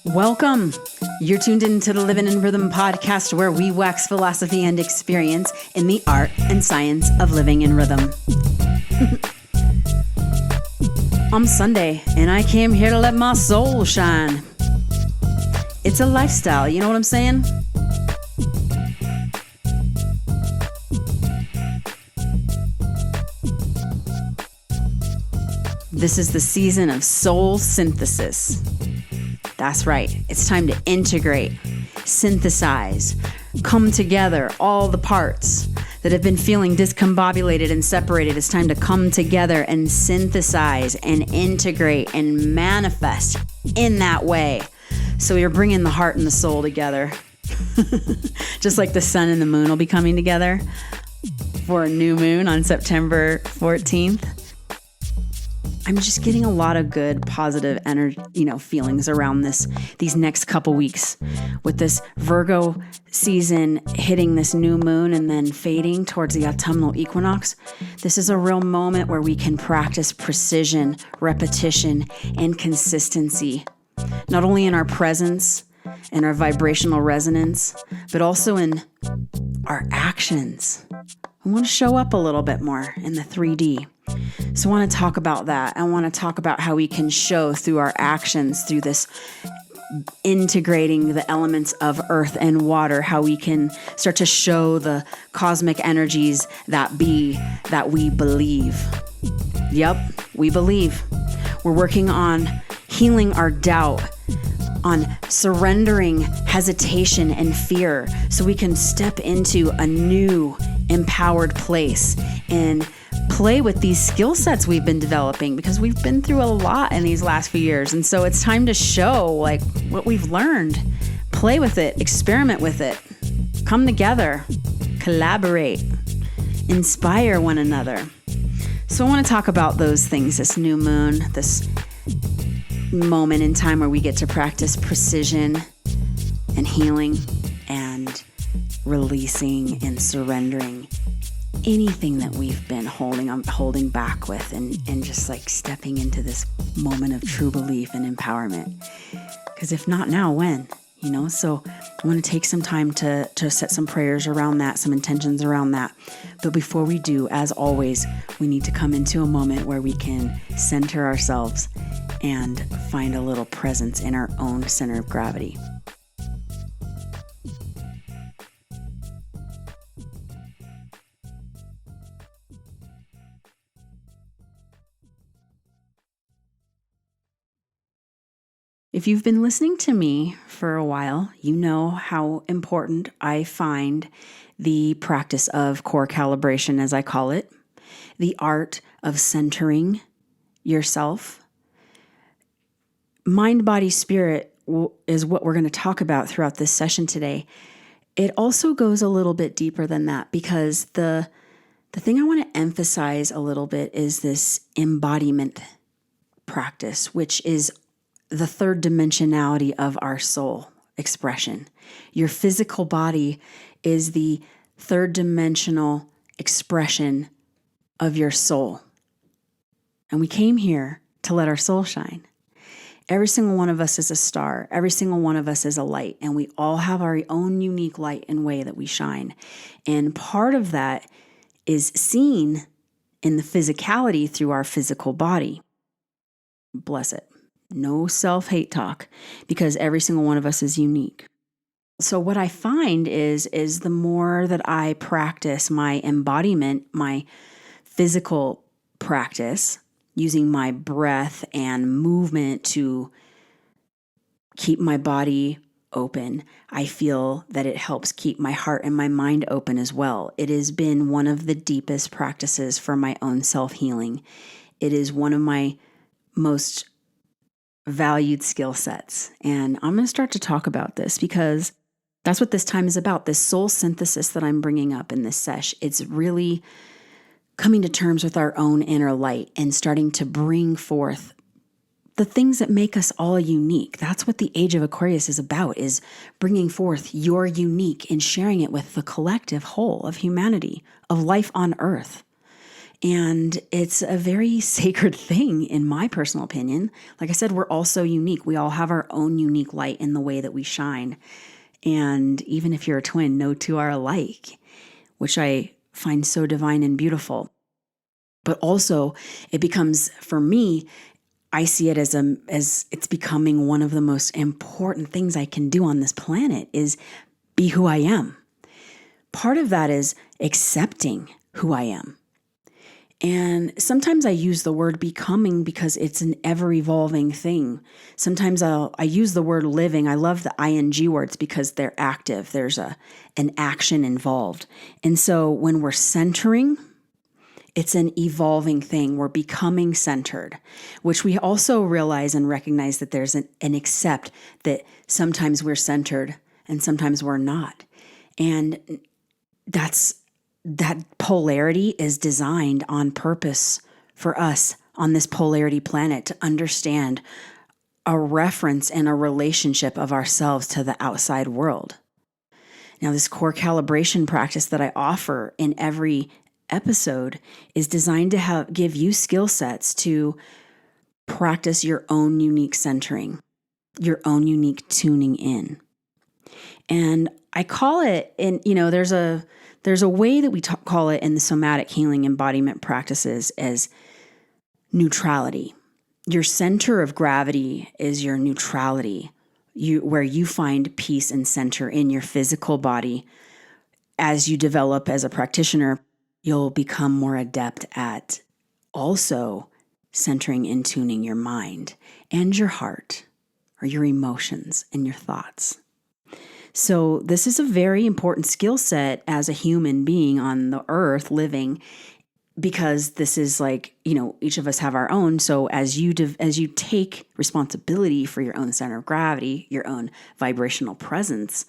Welcome. You're tuned into the Living in Rhythm podcast, where we wax philosophy and experience in the art and science of living in rhythm. I'm Sunday, and I came here to let my soul shine. It's a lifestyle, you know what I'm saying? This is the season of soul synthesis. That's right. It's time to integrate, synthesize, come together, all the parts that have been feeling discombobulated and separated. It's time to come together and synthesize and integrate and manifest in that way. So you're bringing the heart and the soul together. Just like the sun and the moon will be coming together for a new moon on September 14th. I'm just getting a lot of good, positive energy, feelings around these next couple weeks with this Virgo season hitting this new moon and then fading towards the autumnal equinox. This is a real moment where we can practice precision, repetition, and consistency, not only in our presence and our vibrational resonance, but also in our actions. I want to show up a little bit more in the 3D. So I want to talk about that. I want to talk about how we can show through our actions, through this integrating the elements of earth and water, how we can start to show the cosmic energies that we believe. Yep, we believe. We're working on healing our doubt, on surrendering hesitation and fear so we can step into a new empowered place and play with these skill sets we've been developing, because we've been through a lot in these last few years. And so it's time to show what we've learned, play with it, experiment with it, come together, collaborate, inspire one another. So I want to talk about those things, this new moon, this moment in time where we get to practice precision and healing and releasing and surrendering anything that we've been holding back with, and just stepping into this moment of true belief and empowerment. Because if not now, when? So I want to take some time to set some prayers around that, some intentions around that. But before we do, as always, we need to come into a moment where we can center ourselves and find a little presence in our own center of gravity. If you've been listening to me for a while, you know how important I find the practice of core calibration, as I call it, the art of centering yourself. Mind, body, spirit is what we're going to talk about throughout this session today. It also goes a little bit deeper than that, because the thing I want to emphasize a little bit is this embodiment practice, which is the third dimensionality of our soul expression. Your physical body is the third dimensional expression of your soul. And we came here to let our soul shine. Every single one of us is a star. Every single one of us is a light. And we all have our own unique light and way that we shine. And part of that is seen in the physicality through our physical body. Bless it. No self-hate talk, because every single one of us is unique. So what I find is the more that I practice my embodiment, my physical practice, using my breath and movement to keep my body open, I feel that it helps keep my heart and my mind open as well. It has been one of the deepest practices for my own self-healing. It is one of my most valued skill sets. And I'm going to start to talk about this because that's what this time is about, this soul synthesis that I'm bringing up in this sesh. It's really coming to terms with our own inner light and starting to bring forth the things that make us all unique. That's what the age of Aquarius is about, is bringing forth your unique and sharing it with the collective whole of humanity, of life on earth. And it's a very sacred thing, in my personal opinion. Like I said, we're all so unique. We all have our own unique light in the way that we shine. And even if you're a twin, no two are alike, which I find so divine and beautiful. But also, it becomes, for me, I see it as it's becoming one of the most important things I can do on this planet is be who I am. Part of that is accepting who I am. And sometimes I use the word becoming because it's an ever-evolving thing. Sometimes I use the word living. I love the ing words because they're active. There's an action involved. And so when we're centering, it's an evolving thing. We're becoming centered, which we also realize and recognize that there's an accept that sometimes we're centered and sometimes we're not. And that polarity is designed on purpose for us on this polarity planet to understand a reference and a relationship of ourselves to the outside world. Now, this core calibration practice that I offer in every episode is designed to give you skill sets to practice your own unique centering, your own unique tuning in. And I call it there's a way that we call it in the somatic healing embodiment practices as neutrality. Your center of gravity is your neutrality, where you find peace and center in your physical body. As you develop as a practitioner, you'll become more adept at also centering and tuning your mind and your heart, or your emotions and your thoughts. So this is a very important skill set as a human being on the earth living, because this is like, each of us have our own. So as you take responsibility for your own center of gravity, your own vibrational presence,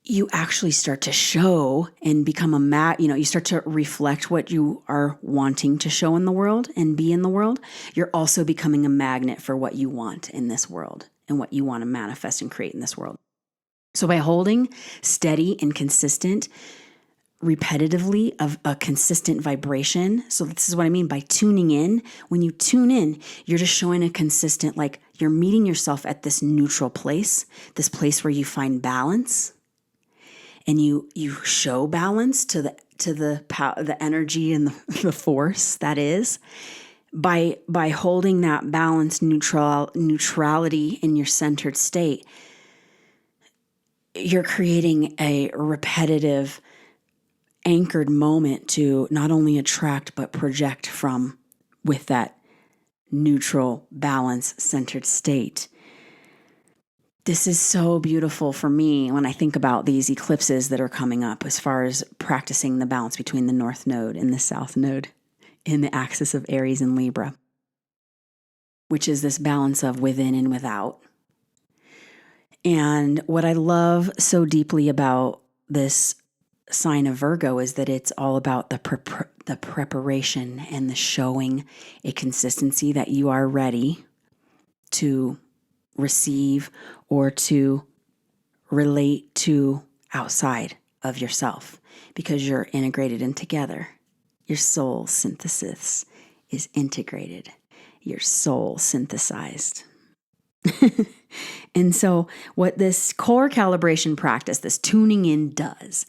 you actually start to show and become you start to reflect what you are wanting to show in the world and be in the world. You're also becoming a magnet for what you want in this world and what you want to manifest and create in this world. So by holding steady and consistent, repetitively of a consistent vibration. So this is what I mean by tuning in. When you tune in, you're just showing a consistent, like you're meeting yourself at this neutral place, this place where you find balance. And you show balance to the energy and the force that is by holding that balanced neutrality in your centered state. You're creating a repetitive, anchored moment to not only attract but project from with that neutral, balanced, centered state. This is so beautiful for me when I think about these eclipses that are coming up as far as practicing the balance between the North Node and the South Node in the axis of Aries and Libra, which is this balance of within and without. And what I love so deeply about this sign of Virgo is that it's all about the preparation and the showing a consistency that you are ready to receive or to relate to outside of yourself, because you're integrated and together. Your soul synthesis is integrated. Your soul synthesized. And so what this core calibration practice, this tuning in does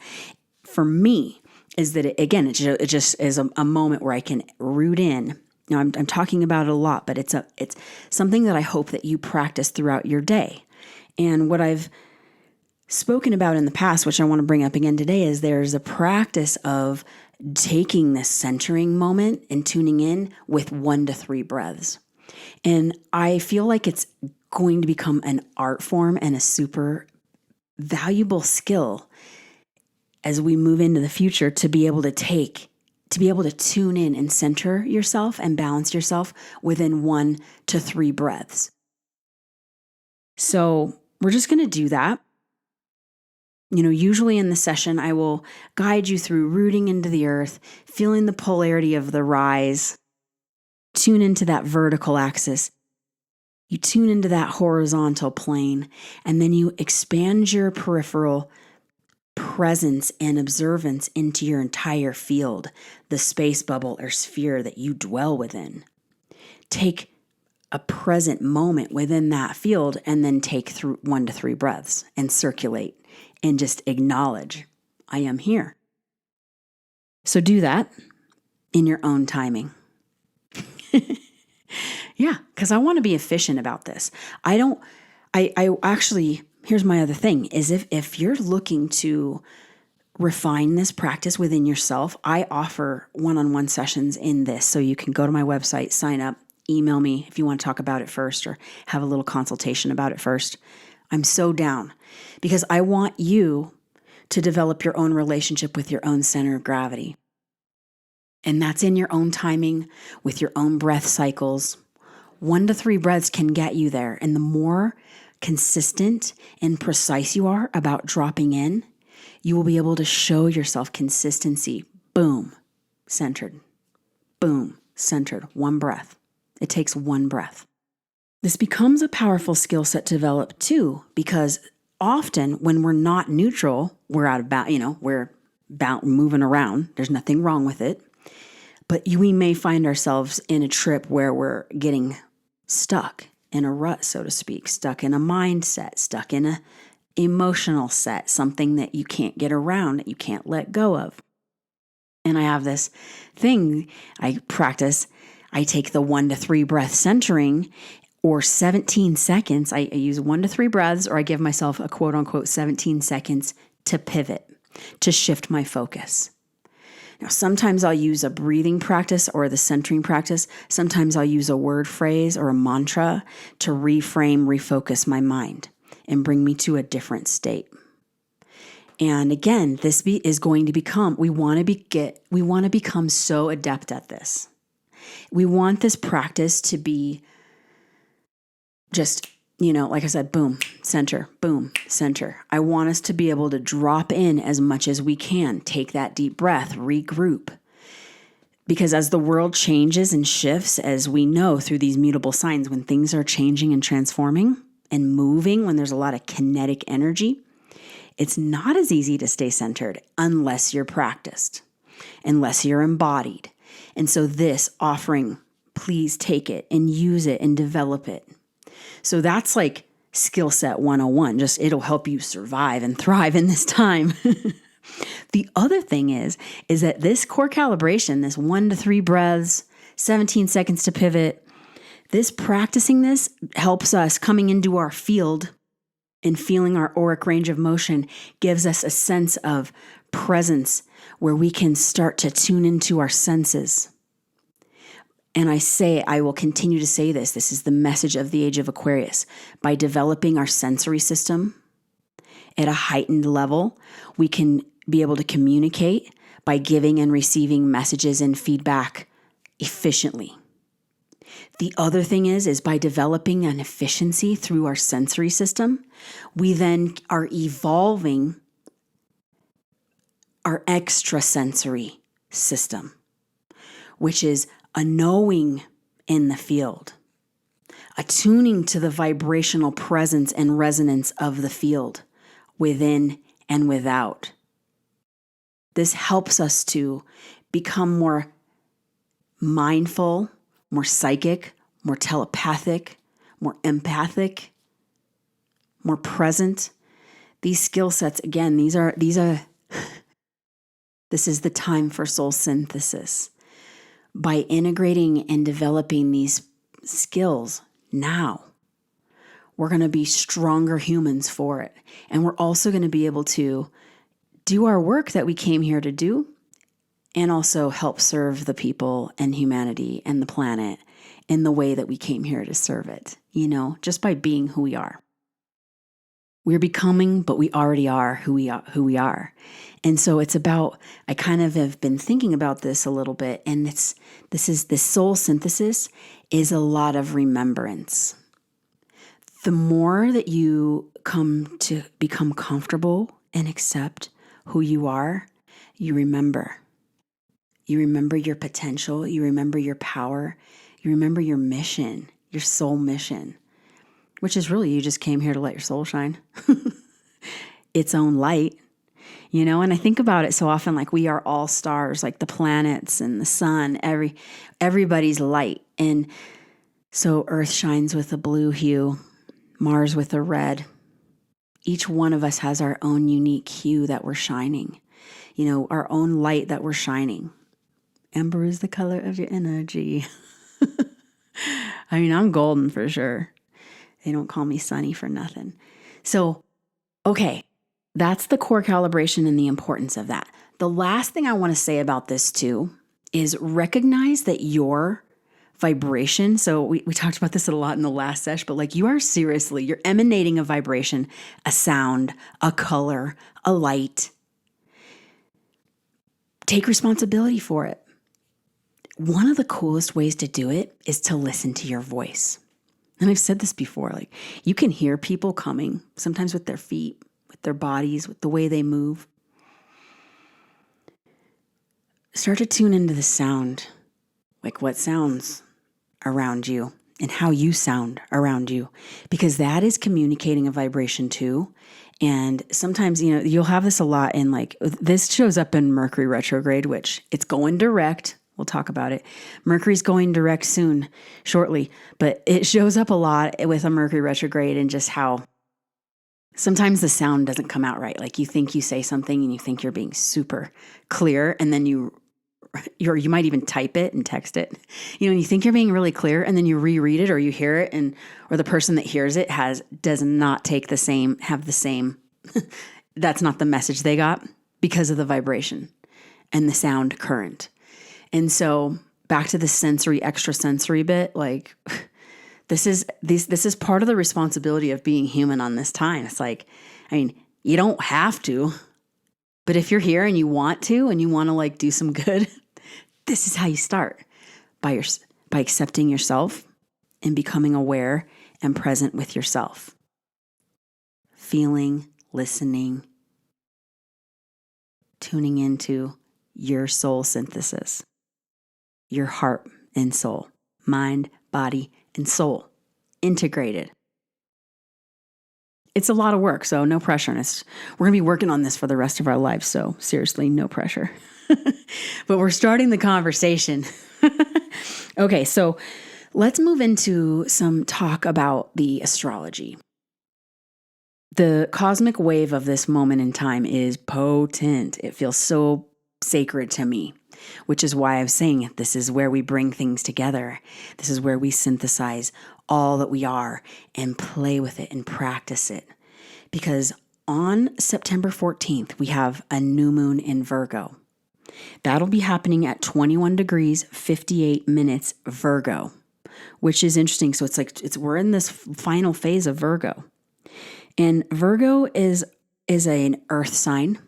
for me is that it just is a moment where I can root in. Now I'm talking about it a lot, but it's something that I hope that you practice throughout your day. And what I've spoken about in the past, which I want to bring up again today, is there's a practice of taking this centering moment and tuning in with 1 to 3 breaths. And I feel like it's going to become an art form and a super valuable skill as we move into the future to be able to tune in and center yourself and balance yourself within 1 to 3 breaths. So we're just going to do that. Usually in the session, I will guide you through rooting into the earth, feeling the polarity of the rise, tune into that vertical axis. You tune into that horizontal plane, and then you expand your peripheral presence and observance into your entire field, the space bubble or sphere that you dwell within. Take a present moment within that field and then take through 1 to 3 breaths and circulate and just acknowledge, I am here. So do that in your own timing. Yeah, because I want to be efficient about this. I actually, here's my other thing, is if you're looking to refine this practice within yourself, I offer one-on-one sessions in this. So you can go to my website, sign up, email me if you want to talk about it first or have a little consultation about it first. I'm so down because I want you to develop your own relationship with your own center of gravity. And that's in your own timing with your own breath cycles. 1 to 3 breaths can get you there. And the more consistent and precise you are about dropping in, you will be able to show yourself consistency. Boom, centered. Boom, centered. 1 breath. It takes 1 breath. This becomes a powerful skill set to develop too, because often when we're not neutral, we're out of we're moving around. There's nothing wrong with it. But we may find ourselves in a trip where we're getting stuck in a rut, so to speak, stuck in a mindset, stuck in a emotional set, something that you can't get around, that you can't let go of. And I have this thing I practice. I take the 1 to 3 breath centering or 17 seconds. I use 1 to 3 breaths, or I give myself a quote unquote 17 seconds to pivot, to shift my focus. Now, sometimes I'll use a breathing practice or the centering practice. Sometimes I'll use a word phrase or a mantra to reframe, refocus my mind and bring me to a different state. And again, this is going to become, we want to become so adept at this. We want this practice to be just, like I said, boom, center, boom, center. I want us to be able to drop in as much as we can, take that deep breath, regroup. Because as the world changes and shifts, as we know through these mutable signs, when things are changing and transforming and moving, when there's a lot of kinetic energy, it's not as easy to stay centered unless you're practiced, unless you're embodied. And so this offering, please take it and use it and develop it. So that's like skill set 101. Just it'll help you survive and thrive in this time. The other thing is that this core calibration, this 1 to 3 breaths, 17 seconds to pivot, practicing this helps us coming into our field and feeling our auric range of motion, gives us a sense of presence where we can start to tune into our senses. And I will continue to say this. This is the message of the age of Aquarius. By developing our sensory system at a heightened level, we can be able to communicate by giving and receiving messages and feedback efficiently. The other thing is by developing an efficiency through our sensory system, we then are evolving our extrasensory system, which is a knowing in the field, attuning to the vibrational presence and resonance of the field within and without. This helps us to become more mindful, more psychic, more telepathic, more empathic, more present. These skill sets, again, this is the time for soul synthesis. By integrating and developing these skills now, we're going to be stronger humans for it. And we're also going to be able to do our work that we came here to do and also help serve the people and humanity and the planet in the way that we came here to serve it, just by being who we are. We're becoming, but we already are who we are. And so it's about, I kind of have been thinking about this a little bit, and this soul synthesis is a lot of remembrance. The more that you come to become comfortable and accept who you are, you remember. You remember your potential, you remember your power, you remember your mission, your soul mission, which is really you just came here to let your soul shine its own light. And I think about it so often, like we are all stars, like the planets and the sun, everybody's light. And so Earth shines with a blue hue, Mars with a red. Each one of us has our own unique hue that we're shining, our own light that we're shining. Amber is the color of your energy. I mean, I'm golden for sure. They don't call me Sunny for nothing. So, okay, that's the core calibration and the importance of that. The last thing I want to say about this too is recognize that your vibration. So we talked about this a lot in the last session, but like you're emanating a vibration, a sound, a color, a light. Take responsibility for it. One of the coolest ways to do it is to listen to your voice. And I've said this before, like you can hear people coming, sometimes with their feet, with their bodies, with the way they move. Start to tune into the sound, like what sounds around you and how you sound around you, because that is communicating a vibration too. And sometimes, you'll have this a lot in this shows up in Mercury retrograde, which it's going direct. We'll talk about it. Mercury's going direct shortly, but it shows up a lot with a Mercury retrograde and just how sometimes the sound doesn't come out right. Like you think you say something and you think you're being super clear, and then you might even type it and text it, and you think you're being really clear, and then you reread it or you hear it, or the person that hears it does not have the same. That's not the message they got because of the vibration and the sound current. And so back to the extrasensory bit, like this is part of the responsibility of being human on this time. It's like, you don't have to, but if you're here and you want to like do some good, this is how you start by accepting yourself and becoming aware and present with yourself. Feeling, listening, tuning into your soul synthesis, your heart and soul, mind, body, and soul integrated. It's a lot of work, so no pressure. And we're going to be working on this for the rest of our lives, so seriously, no pressure. But we're starting the conversation. Okay, so let's move into some talk about the astrology. The cosmic wave of this moment in time is potent. It feels so sacred to me, which is why I'm saying this is where we bring things together. This is where we synthesize all that we are and play with it and practice it. Because on September 14th, we have a new moon in Virgo. That'll be happening at 21 degrees, 58 minutes Virgo, which is interesting. So we're in this final phase of Virgo. And Virgo is an earth sign.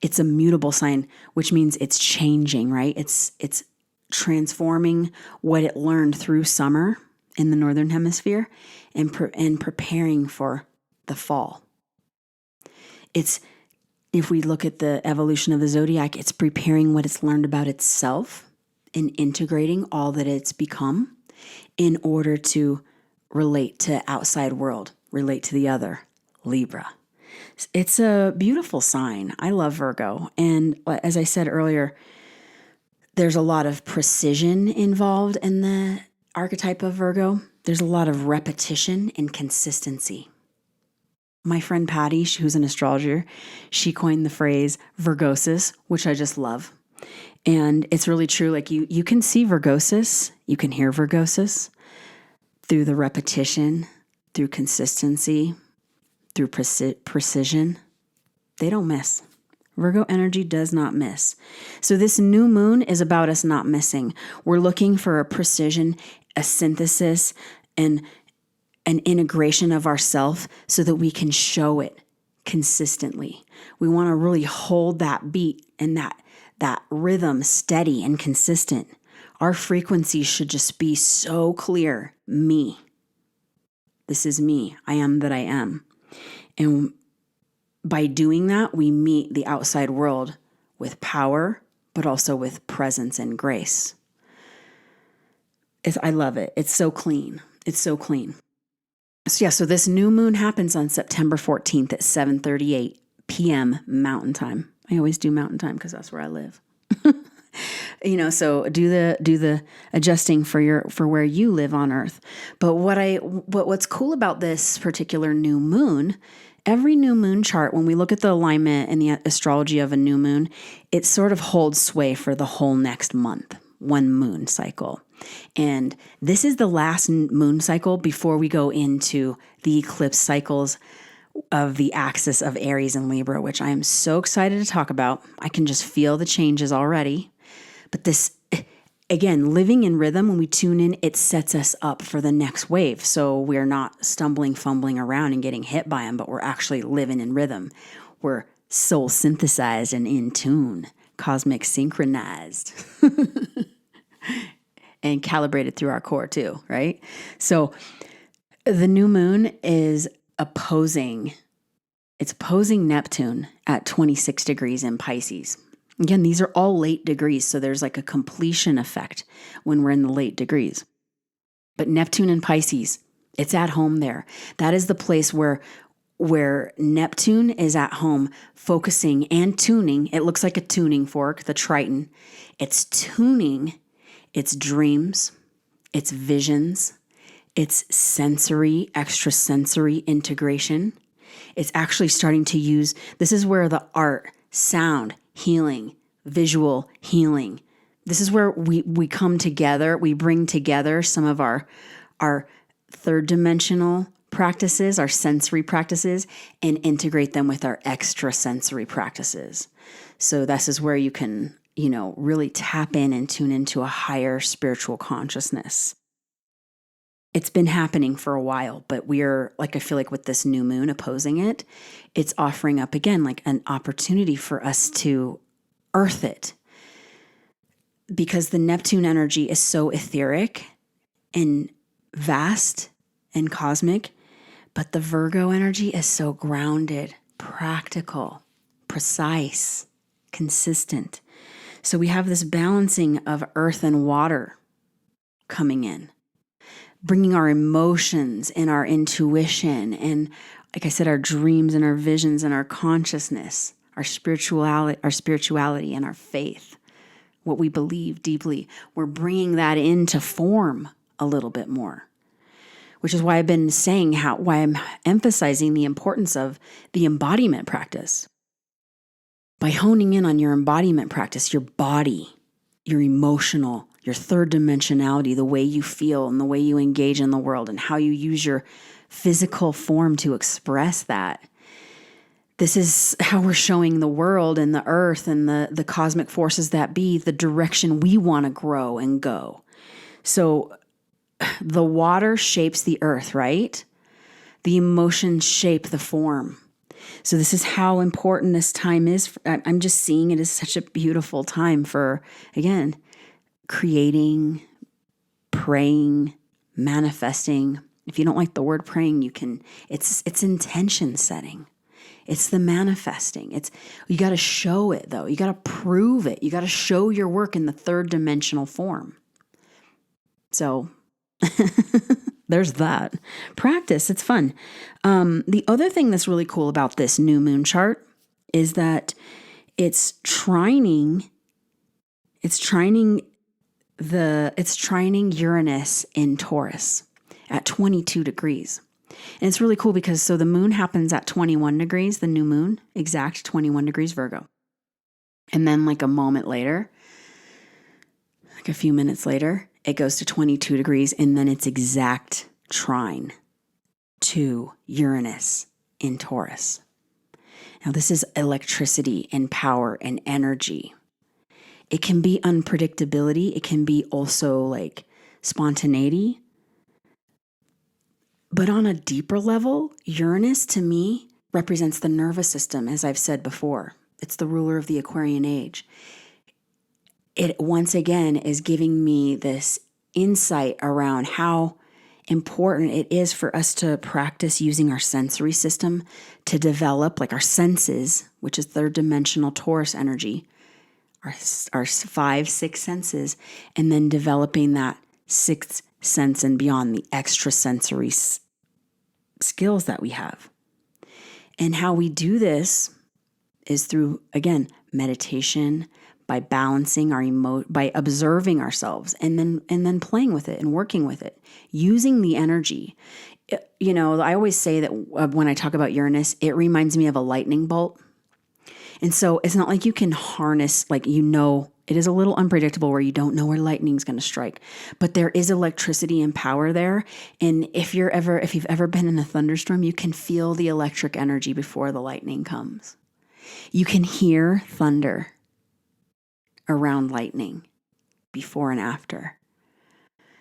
It's a mutable sign, which means it's changing, right? It's transforming what it learned through summer in the northern hemisphere and preparing for the fall. If we look at the evolution of the zodiac, it's preparing what it's learned about itself and integrating all that it's become in order to relate to outside world, relate to the other, Libra. It's a beautiful sign. I love Virgo. And as I said earlier, there's a lot of precision involved in the archetype of Virgo. There's a lot of repetition and consistency. My friend Patty, who's an astrologer, she coined the phrase Virgosis, which I just love. And it's really true. Like you can see Virgosis, you can hear Virgosis through the repetition, through consistency, through precision. They don't miss. Virgo energy does not miss. So this new moon is about us not missing. We're looking for a precision, a synthesis, and an integration of ourself so that we can show it consistently. We want to really hold that beat and that rhythm steady and consistent. Our frequency should just be so clear. Me. This is me. I am that I am. And by doing that, we meet the outside world with power, but also with presence and grace. I love it. It's so clean. It's so clean. So this new moon happens on September 14th at 7:38 p.m. Mountain Time. I always do Mountain Time because that's where I live. So do the adjusting for where you live on Earth. But what's cool about this particular new moon, every new moon chart, when we look at the alignment and the astrology of a new moon, it sort of holds sway for the whole next month, one moon cycle. And this is the last moon cycle before we go into the eclipse cycles of the axis of Aries and Libra, which I am so excited to talk about. I can just feel the changes already. But this, again, living in rhythm, when we tune in, it sets us up for the next wave. So we're not stumbling, fumbling around and getting hit by them, but we're actually living in rhythm. We're soul synthesized and in tune, cosmic synchronized, and calibrated through our core too, right? So the new moon is opposing Neptune at 26 degrees in Pisces. Again, these are all late degrees, so there's like a completion effect when we're in the late degrees. But Neptune and Pisces, it's at home there. That is the place where Neptune is at home, focusing and tuning. It looks like a tuning fork, the Triton. It's tuning its dreams, its visions, its sensory, extrasensory integration. It's actually starting to use, this is where the art, sound, healing, visual healing. This is where we come together. We bring together some of our third dimensional practices, our sensory practices, and integrate them with our extrasensory practices. So this is where you can, really tap in and tune into a higher spiritual consciousness. It's been happening for a while, but I feel like with this new moon opposing it, it's offering up again like an opportunity for us to earth it. Because the Neptune energy is so etheric and vast and cosmic, but the Virgo energy is so grounded, practical, precise, consistent. So we have this balancing of earth and water coming in, bringing our emotions and our intuition and, like I said, our dreams and our visions and our consciousness, our spirituality and our faith, what we believe deeply. We're bringing that into form a little bit more, which is why I've been saying why I'm emphasizing the importance of the embodiment practice. By honing in on your embodiment practice, your body, your emotional, your third dimensionality, the way you feel and the way you engage in the world and how you use your physical form to express that. This is how we're showing the world and the earth and the cosmic forces that be the direction we want to grow and go. So the water shapes the earth, right? The emotions shape the form. So this is how important this time is. I'm just seeing it as such a beautiful time for, again, creating, praying, manifesting. If you don't like the word praying, it's intention setting. It's the manifesting. You got to show it though. You got to prove it. You got to show your work in the third dimensional form. So there's that. Practice. It's fun. The other thing that's really cool about this new moon chart is that it's trining Uranus in Taurus at 22 degrees. And it's really cool because the moon happens at 21 degrees, the new moon, exact 21 degrees Virgo. And then like a moment later, like a few minutes later, it goes to 22 degrees and then it's exact trine to Uranus in Taurus. Now this is electricity and power and energy. It can be unpredictability. It can be also like spontaneity. But on a deeper level, Uranus to me represents the nervous system, as I've said before. It's the ruler of the Aquarian age. It once again is giving me this insight around how important it is for us to practice using our sensory system to develop like our senses, which is third dimensional Taurus energy, our 5, 6 senses, and then developing that sixth sense and beyond, the extrasensory skills that we have. And how we do this is through, again, meditation, by balancing our by observing ourselves and then playing with it and working with it, using the energy. I always say that when I talk about Uranus, it reminds me of a lightning bolt. And so it's not like you can harness, it is a little unpredictable where you don't know where lightning's going to strike, but there is electricity and power there. And if you've ever been in a thunderstorm, you can feel the electric energy before the lightning comes. You can hear thunder around lightning before and after.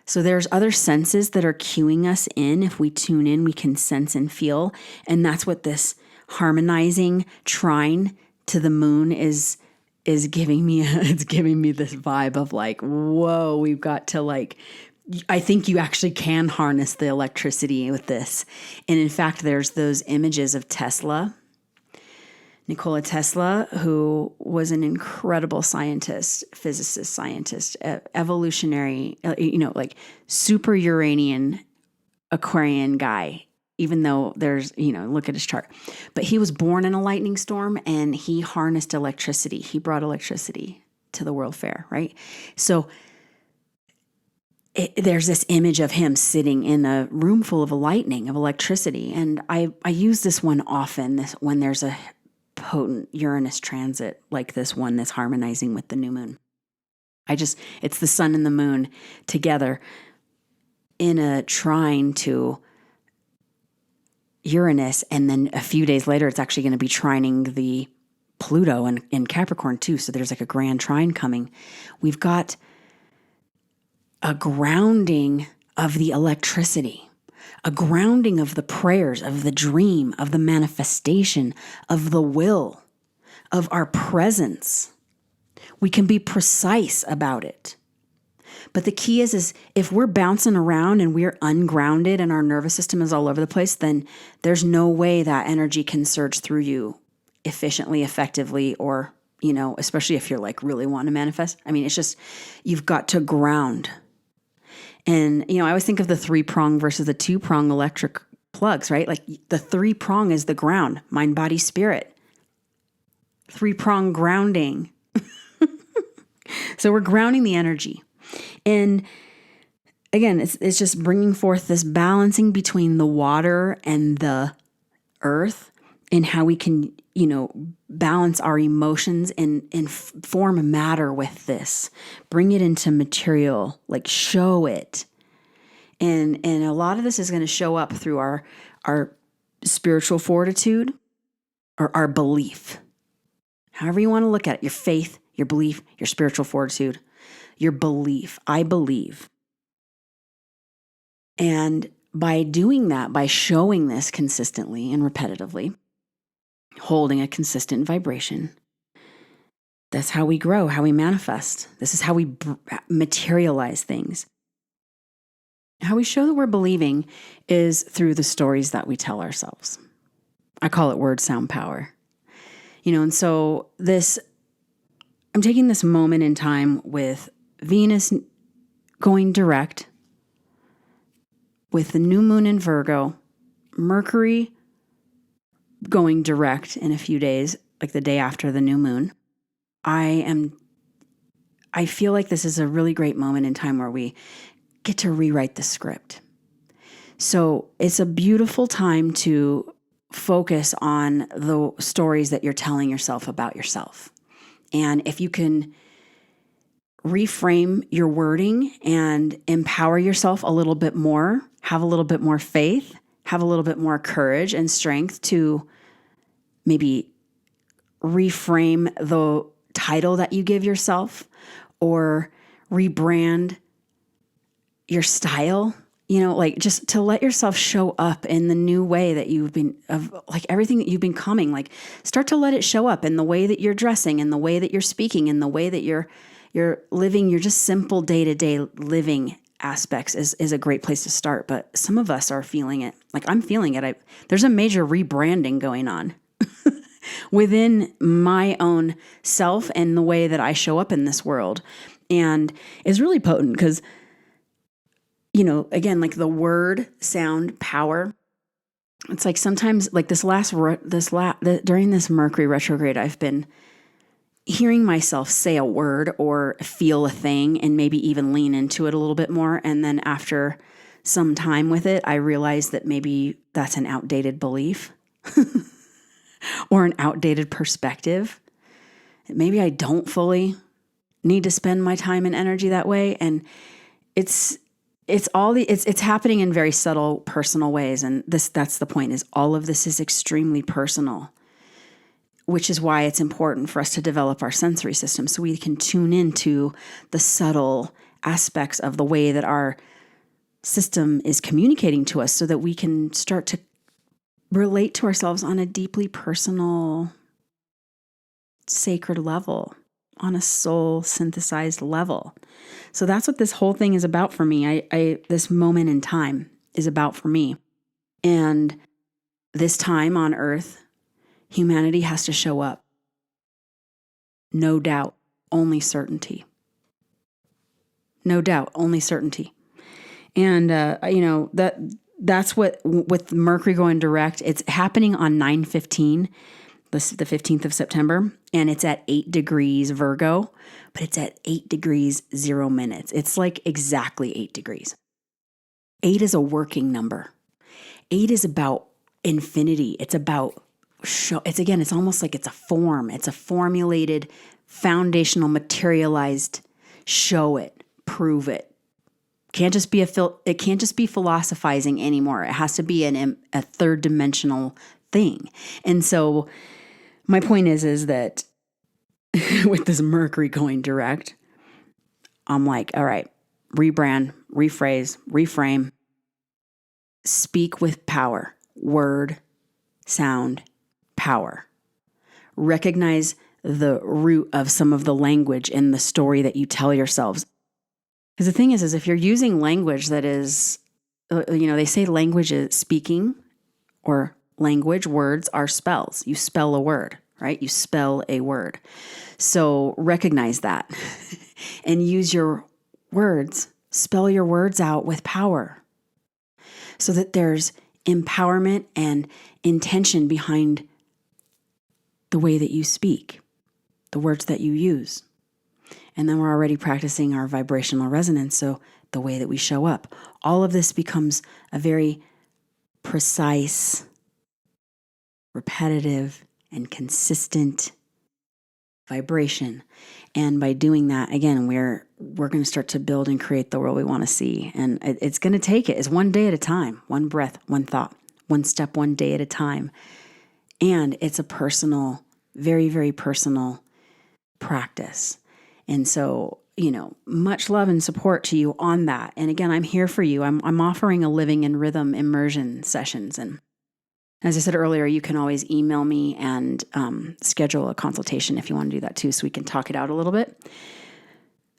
So there's other senses that are cueing us in. If we tune in, we can sense and feel. And that's what this harmonizing trine to the moon is giving me. It's giving me this vibe of whoa, we've got to I think you actually can harness the electricity with this. And in fact, there's those images of Nikola Tesla, who was an incredible scientist, physicist, scientist, evolutionary, super Uranian Aquarian guy, even though there's, look at his chart. But he was born in a lightning storm and he harnessed electricity. He brought electricity to the World Fair, right? So there's this image of him sitting in a room full of lightning, of electricity. And I use this one often, when there's a potent Uranus transit like this one that's harmonizing with the new moon. It's the sun and the moon together in a trine to Uranus. And then a few days later, it's actually going to be trining the Pluto in Capricorn too. So there's a grand trine coming. We've got a grounding of the electricity, a grounding of the prayers, of the dream, of the manifestation, of the will, of our presence. We can be precise about it. But the key is if we're bouncing around and we're ungrounded and our nervous system is all over the place, then there's no way that energy can surge through you efficiently, effectively, or, especially if you're really want to manifest. I mean, it's just, you've got to ground. And, I always think of the 3-prong versus the 2-prong electric plugs, right? The 3-prong is the ground, mind, body, spirit. 3-prong grounding. So we're grounding the energy. And again, it's just bringing forth this balancing between the water and the earth and how we can, balance our emotions and form matter with this. Bring it into material, show it. And a lot of this is going to show up through our spiritual fortitude or our belief. However you want to look at it, your faith, your belief, your spiritual fortitude, your belief. I believe. And by doing that, by showing this consistently and repetitively, holding a consistent vibration, that's how we grow, how we manifest. This is how we materialize things. How we show that we're believing is through the stories that we tell ourselves. I call it word sound power. And so I'm taking this moment in time with Venus going direct, with the new moon in Virgo, Mercury going direct in a few days, the day after the new moon. I feel like this is a really great moment in time where we get to rewrite the script. So it's a beautiful time to focus on the stories that you're telling yourself about yourself. And if you can reframe your wording and empower yourself a little bit more, have a little bit more faith, have a little bit more courage and strength to maybe reframe the title that you give yourself or rebrand your style, just to let yourself show up in the new way that you've been, everything that you've been becoming, start to let it show up in the way that you're dressing, in the way that you're speaking, in the way that you're living your just simple day-to-day living aspects is a great place to start. But some of us are feeling it. I'm feeling it. There's a major rebranding going on within my own self and the way that I show up in this world. And it's really potent because, again, the word, sound, power, it's like sometimes like during this Mercury retrograde, I've been hearing myself say a word or feel a thing and maybe even lean into it a little bit more. And then after some time with it, I realized that maybe that's an outdated belief or an outdated perspective. Maybe I don't fully need to spend my time and energy that way. And it's happening in very subtle, personal ways. And that's the point, is all of this is extremely personal, which is why it's important for us to develop our sensory system so we can tune into the subtle aspects of the way that our system is communicating to us so that we can start to relate to ourselves on a deeply personal, sacred level, on a soul synthesized level. So that's what this whole thing is about for me. This moment in time is about for me. And this time on Earth, humanity has to show up. No doubt, only certainty. No doubt, only certainty. And, that's what, with Mercury going direct, it's happening on 9/15, the 15th of September, and it's at 8 degrees Virgo, but it's at 8 degrees 0 minutes. It's like exactly 8 degrees. 8 is a working number. 8 is about infinity. It's about it's almost like it's a form. It's a formulated, foundational, materialized, show it, prove it. It can't just be philosophizing anymore. It has to be a third dimensional thing. And so my point is that with this Mercury going direct, I'm like, all right, rebrand, rephrase, reframe, speak with power, word, sound, power. Recognize the root of some of the language in the story that you tell yourselves. Because the thing is if you're using language that is, they say language is speaking, or language, words are spells. You spell a word, right? You spell a word. So recognize that and use your words, spell your words out with power so that there's empowerment and intention behind the way that you speak, the words that you use. And then we're already practicing our vibrational resonance, so the way that we show up. All of this becomes a very precise, repetitive, and consistent vibration. And by doing that, again, we're going to start to build and create the world we want to see. And it's going to take it. It's one day at a time, one breath, one thought, one step, one day at a time. And it's a personal, very, very personal practice. And so, much love and support to you on that. And again, I'm here for you. I'm offering a living in rhythm immersion sessions. And as I said earlier, you can always email me and schedule a consultation if you want to do that too, so we can talk it out a little bit.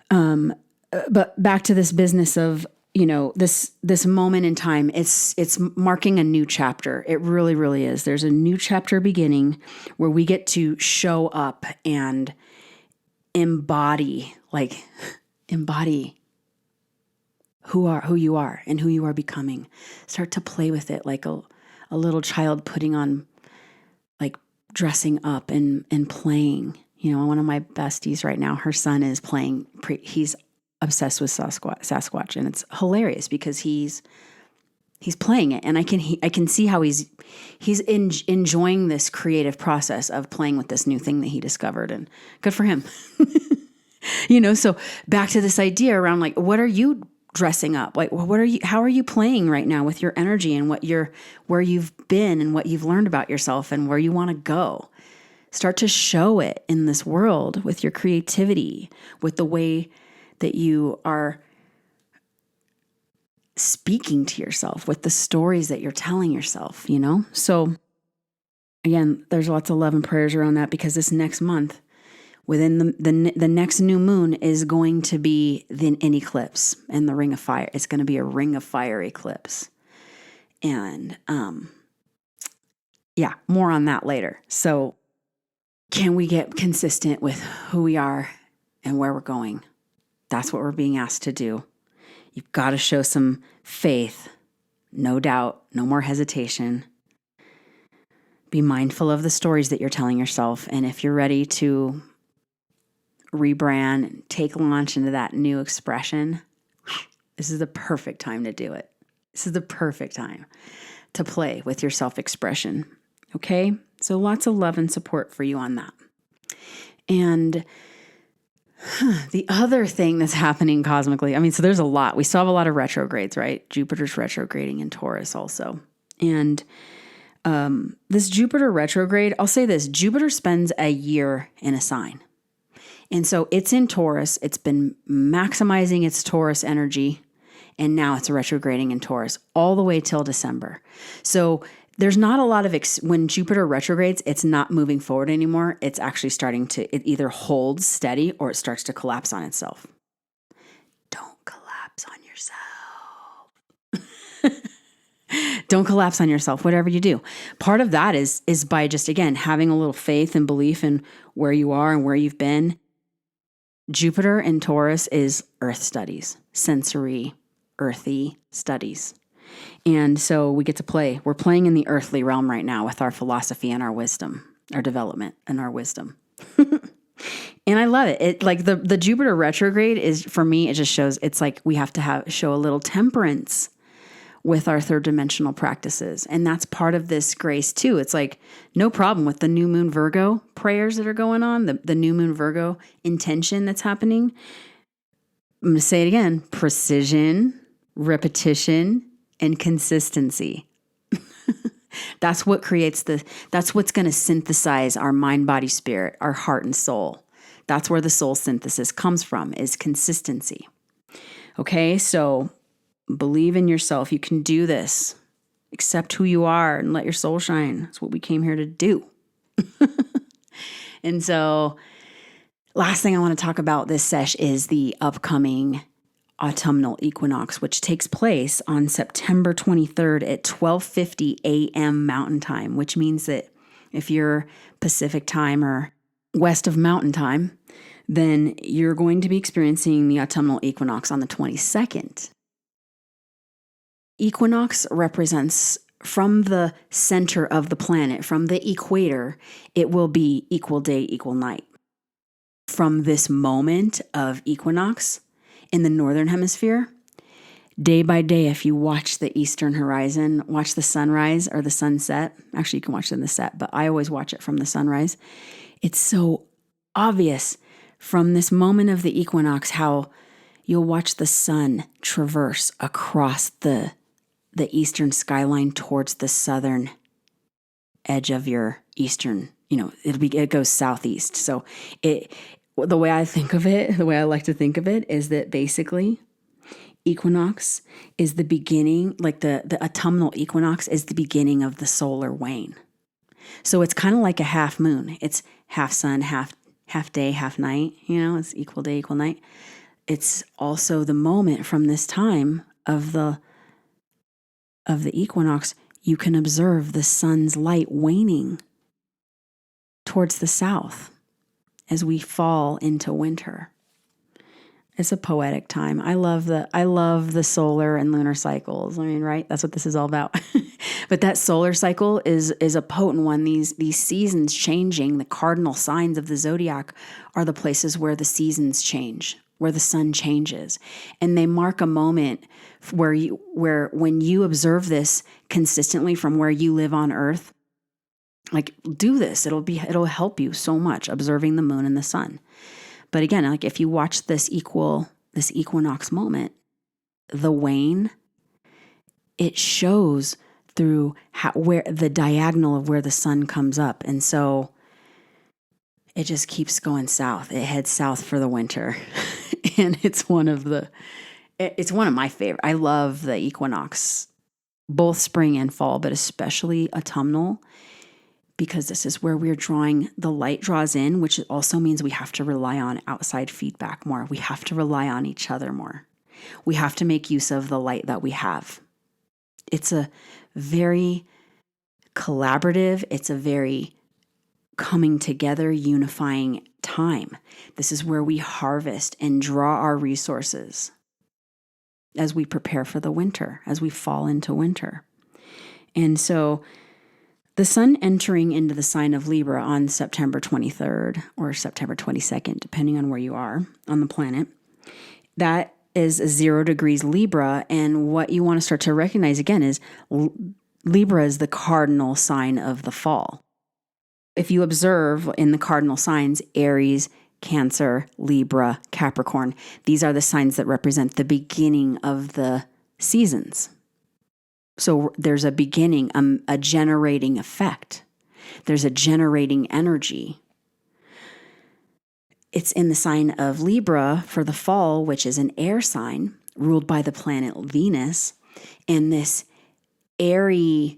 But back to this business of, this moment in time, it's marking a new chapter. It really, really is. There's a new chapter beginning where we get to show up and embody who you are and who you are becoming. Start to play with it like a little child putting on, like dressing up and playing. One of my besties right now, her son is playing, he's obsessed with Sasquatch, and it's hilarious because he's playing it, and I can see how he's enjoying this creative process of playing with this new thing that he discovered, and good for him. So back to this idea around like, what are you dressing up? Like, how are you playing right now with your energy and where you've been and what you've learned about yourself and where you want to go? Start to show it in this world with your creativity, with the way that you are speaking to yourself, with the stories that you're telling yourself, So again, there's lots of love and prayers around that, because this next month, within the next new moon, is going to be an eclipse in the Ring of Fire. It's going to be a Ring of Fire eclipse. And more on that later. So can we get consistent with who we are and where we're going? That's what we're being asked to do. You've got to show some faith, no doubt, no more hesitation. Be mindful of the stories that you're telling yourself. And if you're ready to rebrand, take launch into that new expression, this is the perfect time to do it. This is the perfect time to play with your self-expression. Okay? So lots of love and support for you on that. And the other thing that's happening cosmically, so there's a lot. We still have a lot of retrogrades, right? Jupiter's retrograding in Taurus also. And this Jupiter retrograde, I'll say this, Jupiter spends a year in a sign. And so it's in Taurus. It's been maximizing its Taurus energy. And now it's retrograding in Taurus all the way till December. So there's not a lot of, when Jupiter retrogrades, it's not moving forward anymore. It's actually starting to, it either holds steady or it starts to collapse on itself. Don't collapse on yourself. Don't collapse on yourself, whatever you do. Part of that is by just, again, having a little faith and belief in where you are and where you've been. Jupiter in Taurus is earth studies, sensory, earthy studies. And so we get to play. We're playing in the earthly realm right now with our philosophy and our wisdom, our development and our wisdom. And I love it. It like the Jupiter retrograde is, for me, it just shows, it's like we have to show a little temperance with our third dimensional practices. And that's part of this grace too. It's like no problem with the new moon Virgo prayers that are going on, the new moon Virgo intention that's happening. I'm going to say it again, precision, repetition, and consistency. That's what creates that's what's going to synthesize our mind, body, spirit, our heart and soul. That's where the soul synthesis comes from, is consistency. Okay, so believe in yourself. You can do this. Accept who you are and let your soul shine. That's what we came here to do. And so last thing I want to talk about this sesh is the upcoming autumnal equinox, which takes place on September 23rd at 12:50 a.m. Mountain Time, which means that if you're Pacific Time or west of Mountain Time, then you're going to be experiencing the autumnal equinox on the 22nd. Equinox represents, from the center of the planet, from the equator, it will be equal day, equal night. From this moment of equinox in the northern hemisphere, day by day, if you watch the eastern horizon, watch the sunrise or the sunset. Actually, you can watch it in the set, but I always watch it from the sunrise. It's so obvious from this moment of the equinox how you'll watch the sun traverse across the eastern skyline towards the southern edge of your eastern, it goes southeast. So the way I think of it, the way I like to think of it is that basically equinox is the beginning, like the autumnal equinox is the beginning of the solar wane. So it's kind of like a half moon. It's half sun, half day, half night, it's equal day, equal night. It's also the moment from this time of the equinox, you can observe the sun's light waning towards the south as we fall into winter. It's a poetic time. I love the solar and lunar cycles. Right? That's what this is all about. But that solar cycle is a potent one. These seasons changing, the cardinal signs of the zodiac are the places where the seasons change, where the sun changes. And they mark a moment where when you observe this consistently from where you live on Earth, like do this, it'll help you so much observing the moon and the sun. But again, like if you watch this equinox moment, the wane, it shows through where the diagonal of where the sun comes up. And so it just keeps going south. It heads south for the winter. And it's one of my favorite. I love the equinox, both spring and fall, but especially autumnal, because this is where the light draws in, which also means we have to rely on outside feedback more. We have to rely on each other more. We have to make use of the light that we have. It's a very collaborative, it's a very coming together, unifying time. This is where we harvest and draw our resources as we prepare for the winter, as we fall into winter. And so The sun entering into the sign of Libra on September 23rd or September 22nd, depending on where you are on the planet, that is 0 degrees Libra. And what you want to start to recognize again is Libra is the cardinal sign of the fall. If you observe in the cardinal signs, Aries, Cancer, Libra, Capricorn, these are the signs that represent the beginning of the seasons. So there's a beginning, a generating effect. There's a generating energy. It's in the sign of Libra for the fall, which is an air sign ruled by the planet Venus. And this airy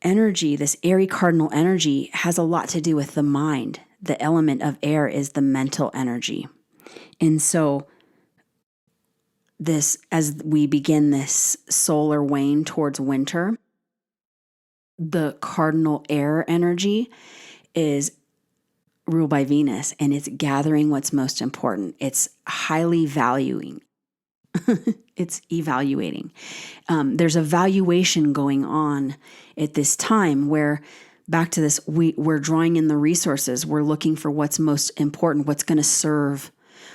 energy, this airy cardinal energy, has a lot to do with the mind. The element of air is the mental energy. And so as we begin this solar wane towards winter, the cardinal air energy is ruled by Venus, and it's gathering what's most important. It's highly valuing. It's evaluating. There's a valuation going on at this time where, back to this, we're drawing in the resources. We're looking for what's most important, what's going to serve.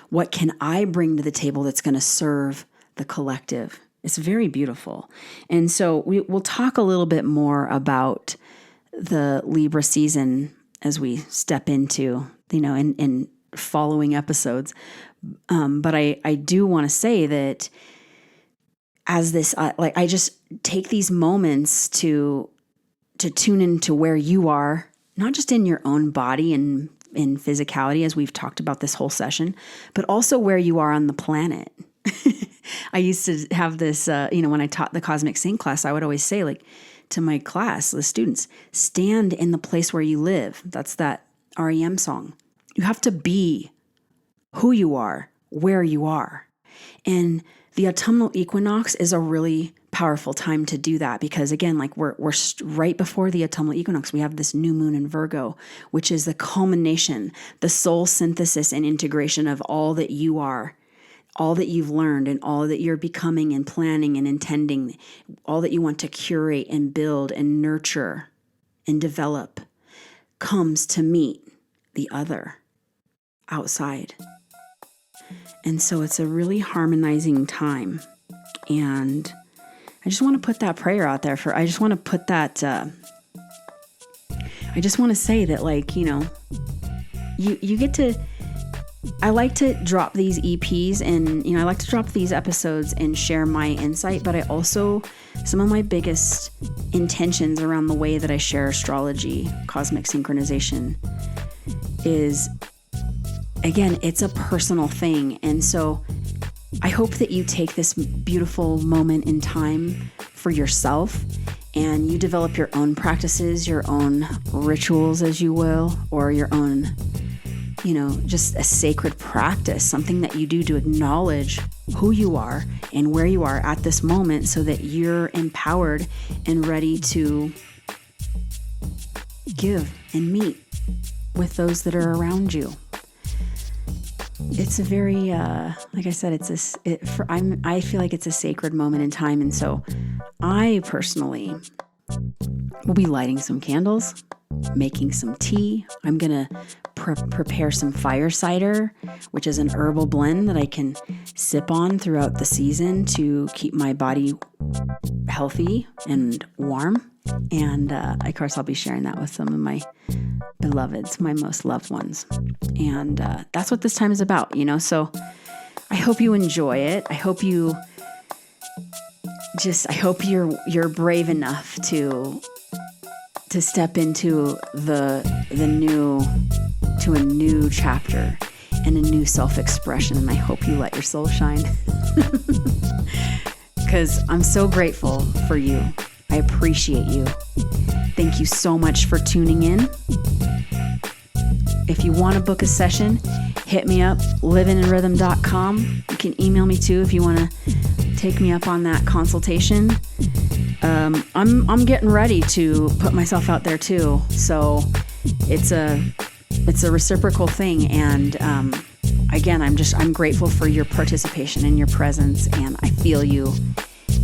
What can I bring to the table that's going to serve the collective? It's very beautiful. And so we'll talk a little bit more about the Libra season as we step into, in following episodes. But I do want to say that as this, I just take these moments to tune into where you are, not just in your own body and in physicality, as we've talked about this whole session, but also where you are on the planet. I used to have this, when I taught the Cosmic Sync class, I would always say, to my class, the students, stand in the place where you live. That's that REM song. You have to be who you are, where you are. And the autumnal equinox is a really powerful time to do that because, again, we're right before the autumnal equinox. We have this new moon in Virgo, which is the culmination, the soul synthesis and integration of all that you are, all that you've learned and all that you're becoming and planning and intending, all that you want to curate and build and nurture and develop comes to meet the other outside. And so it's a really harmonizing time. And I just want to put that prayer out there I just want to put that, I just want to say that you get to, I like to drop these EPs and, I like to drop these episodes and share my insight, but I also, some of my biggest intentions around the way that I share astrology, cosmic synchronization is, again, it's a personal thing. And so I hope that you take this beautiful moment in time for yourself and you develop your own practices, your own rituals, as you will, or your own, just a sacred practice, something that you do to acknowledge who you are and where you are at this moment so that you're empowered and ready to give and meet with those that are around you. It's a very, like I said, I feel like it's a sacred moment in time. And so I personally will be lighting some candles, making some tea. I'm going to prepare some fire cider, which is an herbal blend that I can sip on throughout the season to keep my body healthy and warm. And of course, I'll be sharing that with some of my beloveds, my most loved ones. And that's what this time is about, So I hope you enjoy it. I hope you're brave enough to step into a new chapter and a new self-expression. And I hope you let your soul shine because I'm so grateful for you. I appreciate you. Thank you so much for tuning in. If you want to book a session, hit me up, liveinginrhythm.com. You can email me too if you want to take me up on that consultation. I'm getting ready to put myself out there too. So it's a reciprocal thing. And again, I'm grateful for your participation and your presence, and I feel you.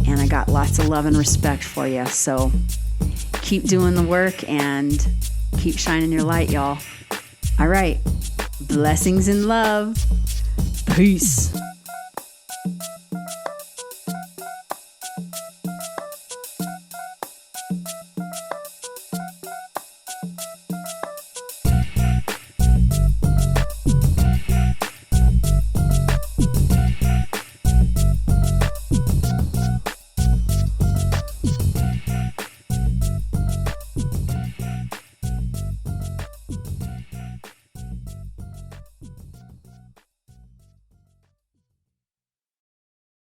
And I got lots of love and respect for you. So keep doing the work and keep shining your light, y'all. All right. Blessings and love. Peace.